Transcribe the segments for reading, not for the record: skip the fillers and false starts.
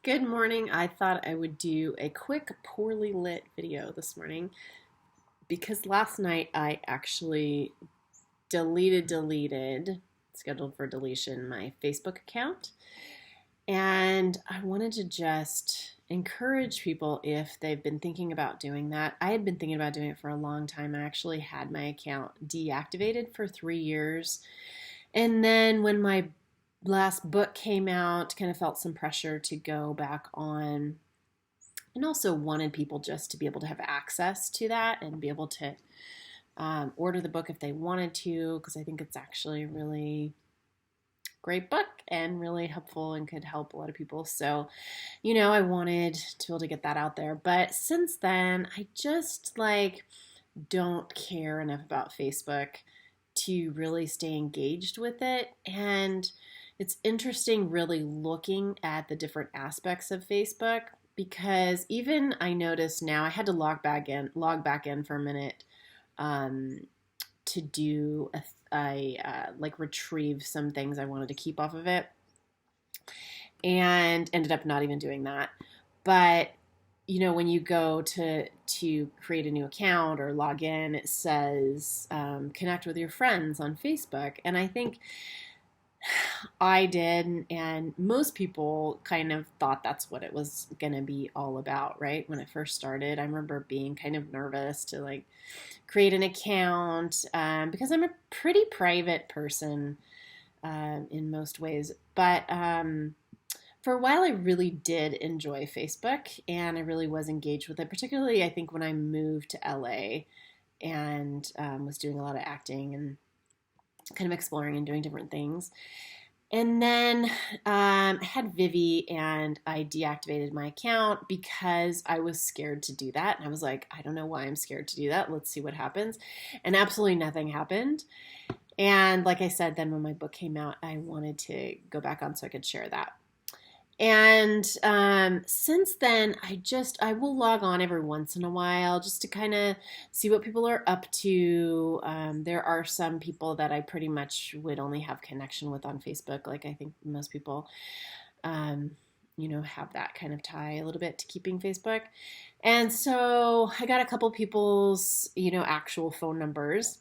Good morning. I thought I would do a quick poorly lit video this morning because last night I actually deleted, scheduled for deletion, my Facebook account. And I wanted to just encourage people if they've been thinking about doing that. I had been thinking about doing it for a long time. I actually had my account deactivated for 3 years. And then when my last book came out, kind of felt some pressure to go back on, and also wanted people just to be able to have access to that and be able to order the book if they wanted to, because I think it's actually a really great book and really helpful and could help a lot of people. So, I wanted to be able to get that out there. But since then, I just don't care enough about Facebook to really stay engaged with it. And it's interesting really looking at the different aspects of Facebook, because even I noticed now I had to log back in for a minute to do retrieve some things I wanted to keep off of it, and ended up not even doing that. But when you go to create a new account or log in, it says connect with your friends on Facebook. And I think I did, and most people kind of thought that's what it was going to be all about, right? When it first started, I remember being kind of nervous to create an account because I'm a pretty private person in most ways. But for a while, I really did enjoy Facebook, and I really was engaged with it, particularly I think when I moved to LA and was doing a lot of acting and kind of exploring and doing different things. And then I had Vivi, and I deactivated my account because I was scared to do that. And I was like, I don't know why I'm scared to do that. Let's see what happens. And absolutely nothing happened. And like I said, then when my book came out, I wanted to go back on so I could share that. And since then, I will log on every once in a while just to kind of see what people are up to. There are some people that I pretty much would only have connection with on Facebook. Like I think most people, have that kind of tie a little bit to keeping Facebook. And so I got a couple people's, actual phone numbers,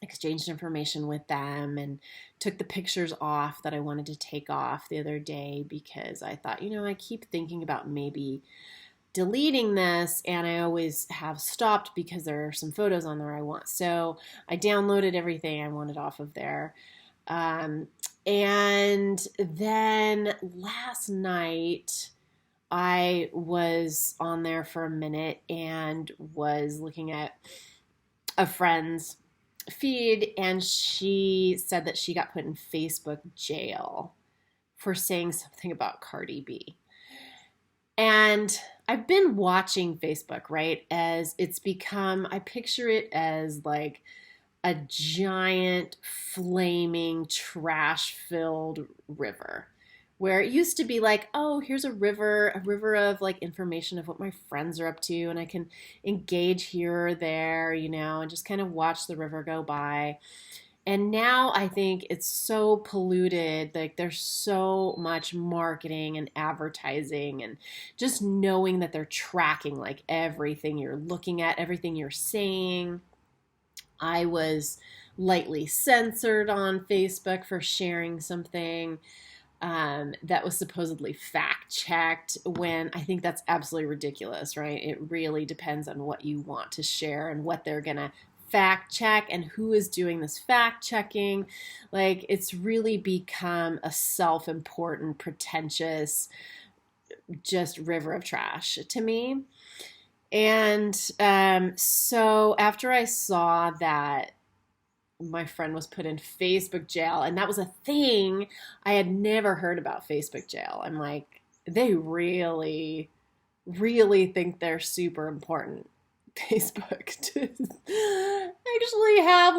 exchanged information with them, and took the pictures off that I wanted to take off the other day because I thought, I keep thinking about maybe deleting this, and I always have stopped because there are some photos on there I want. So I downloaded everything I wanted off of there. And then last night I was on there for a minute and was looking at a friend's feed, and she said that she got put in Facebook jail for saying something about Cardi B. And I've been watching Facebook, right, as it's become, I picture it as like a giant flaming trash-filled river, where it used to be like, oh, here's a river of information of what my friends are up to, and I can engage here or there, and just kind of watch the river go by. And now I think it's so polluted, there's so much marketing and advertising, and just knowing that they're tracking everything you're looking at, everything you're saying. I was lightly censored on Facebook for sharing something that was supposedly fact checked, when I think that's absolutely ridiculous, right? It really depends on what you want to share and what they're going to fact check and who is doing this fact checking. It's really become a self-important, pretentious, just river of trash to me. And so after I saw that my friend was put in Facebook jail, and that was a thing, I had never heard about Facebook jail. I'm like, they really, really think they're super important, Facebook, to actually have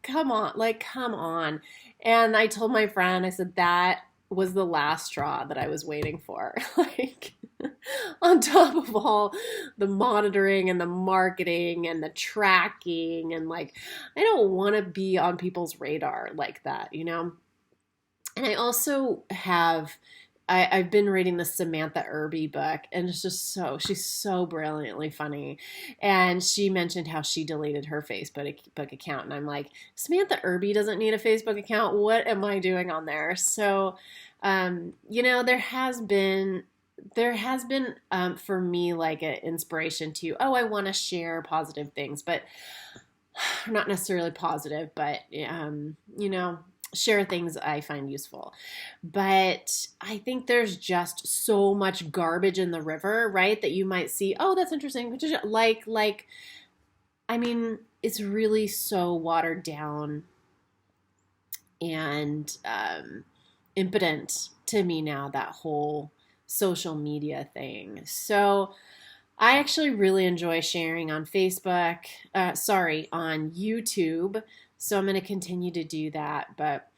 come on. And I told my friend, I said, that was the last straw that I was waiting for. On top of all the monitoring and the marketing and the tracking, and I don't want to be on people's radar like that. And I also have I've been reading the Samantha Irby book, and it's just she's so brilliantly funny. And she mentioned how she deleted her Facebook account. And I'm like, Samantha Irby doesn't need a Facebook account. What am I doing on there? So, there has been for me like an inspiration to, I want to share positive things, but not necessarily positive, but share things I find useful. But I think there's just so much garbage in the river, right? That you might see, oh, that's interesting. I mean, it's really so watered down and impotent to me now, that whole social media thing. So I actually really enjoy sharing on Facebook, on YouTube. So I'm going to continue to do that. But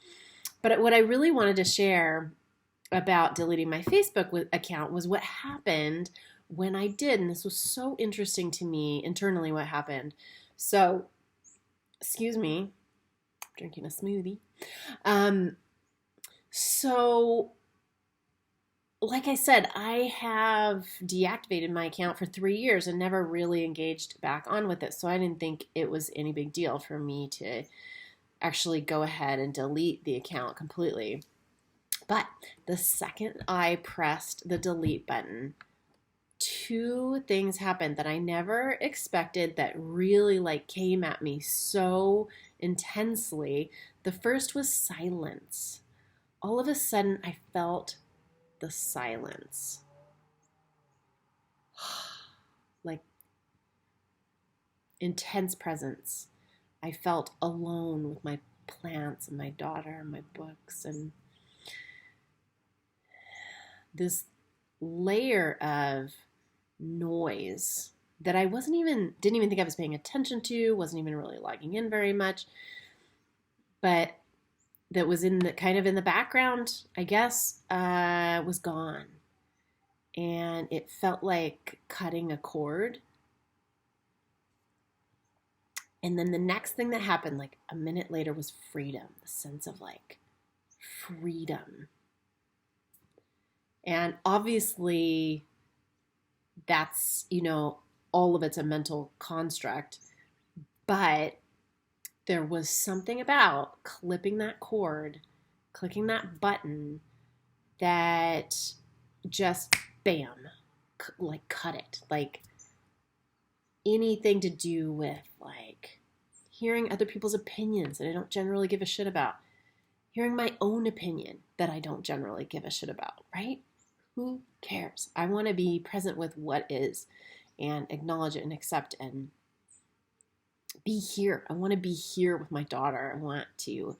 what I really wanted to share about deleting my Facebook account was what happened when I did. And this was so interesting to me internally, what happened. So, excuse me, drinking a smoothie. So like I said, I have deactivated my account for 3 years and never really engaged back on with it. So I didn't think it was any big deal for me to actually go ahead and delete the account completely. But the second I pressed the delete button, two things happened that I never expected that really like came at me so intensely. The first was silence. All of a sudden I felt the silence. Like intense presence. I felt alone with my plants and my daughter and my books, and this layer of noise that I didn't even think I was paying attention to, wasn't even really logging in very much, but that was in the background, I guess, was gone. And it felt like cutting a cord. And then the next thing that happened, like a minute later, was freedom, the sense of like freedom. And obviously that's, all of it's a mental construct, but there was something about clipping that cord, clicking that button that just bam, like cut it. Like anything to do with like hearing other people's opinions that I don't generally give a shit about, hearing my own opinion that I don't generally give a shit about, right? Who cares? I want to be present with what is and acknowledge it and accept and be here. I want to be here with my daughter. I want to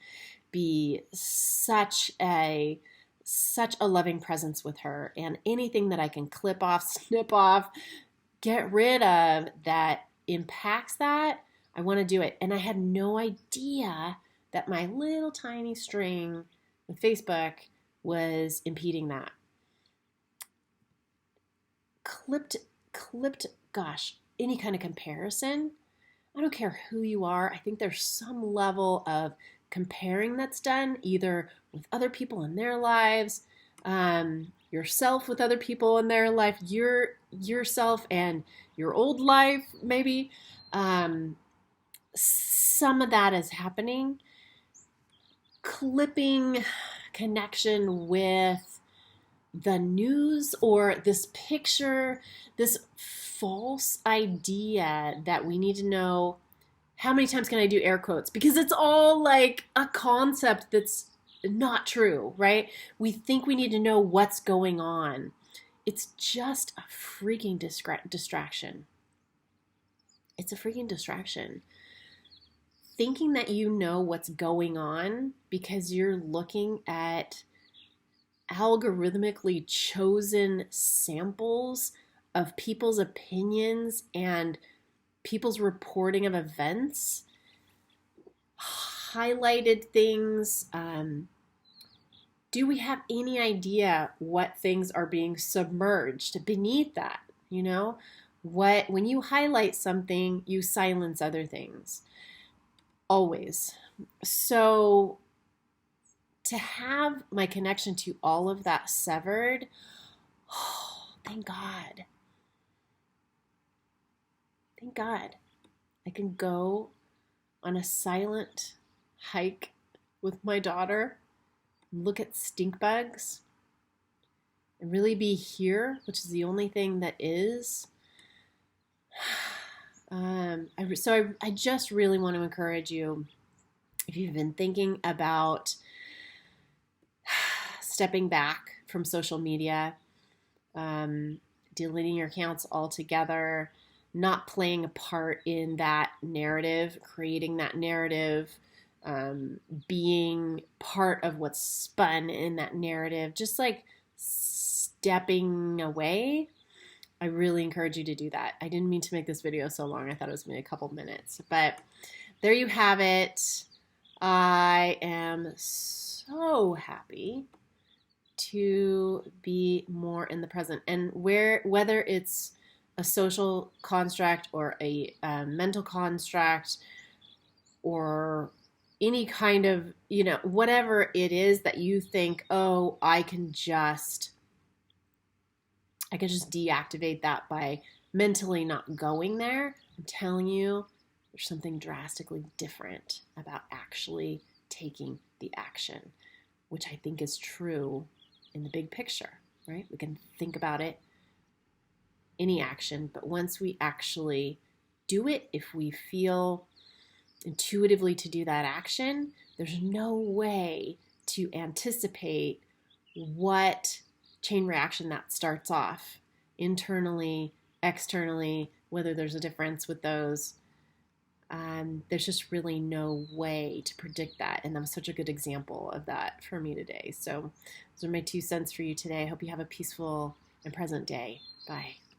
be such a loving presence with her, and anything that I can clip off, snip off, get rid of that impacts that, I want to do it. And I had no idea that my little tiny string with Facebook was impeding that. Clipped, gosh, any kind of comparison. I don't care who you are. I think there's some level of comparing that's done either with other people in their lives, yourself with other people in their life, yourself and your old life, maybe. Some of that is happening. Clipping connection with the news or this picture, this false idea that we need to know, how many times can I do air quotes? Because it's all like a concept that's not true, right? We think we need to know what's going on. It's just a freaking distraction. It's a freaking distraction. Thinking that you know what's going on because you're looking at algorithmically chosen samples of people's opinions and people's reporting of events, highlighted things. Do we have any idea what things are being submerged beneath that? When you highlight something, you silence other things. Always. So to have my connection to all of that severed, oh, thank God. Thank God. I can go on a silent hike with my daughter, look at stink bugs, and really be here, which is the only thing that is. I just really want to encourage you, if you've been thinking about stepping back from social media, deleting your accounts altogether, not playing a part in that narrative, creating that narrative, being part of what's spun in that narrative, just like stepping away. I really encourage you to do that. I didn't mean to make this video so long. I thought it was maybe a couple minutes, but there you have it. I am so happy to be more in the present, and whether it's a social construct or a mental construct or any kind of, whatever it is that you think, oh, I can just deactivate that by mentally not going there. I'm telling you, there's something drastically different about actually taking the action, which I think is true in the big picture, right? We can think about it, any action, but once we actually do it, if we feel intuitively to do that action, there's no way to anticipate what chain reaction that starts off internally, externally, whether there's a difference with those. There's just really no way to predict that. And that was such a good example of that for me today. So those are my 2 cents for you today. I hope you have a peaceful and present day. Bye.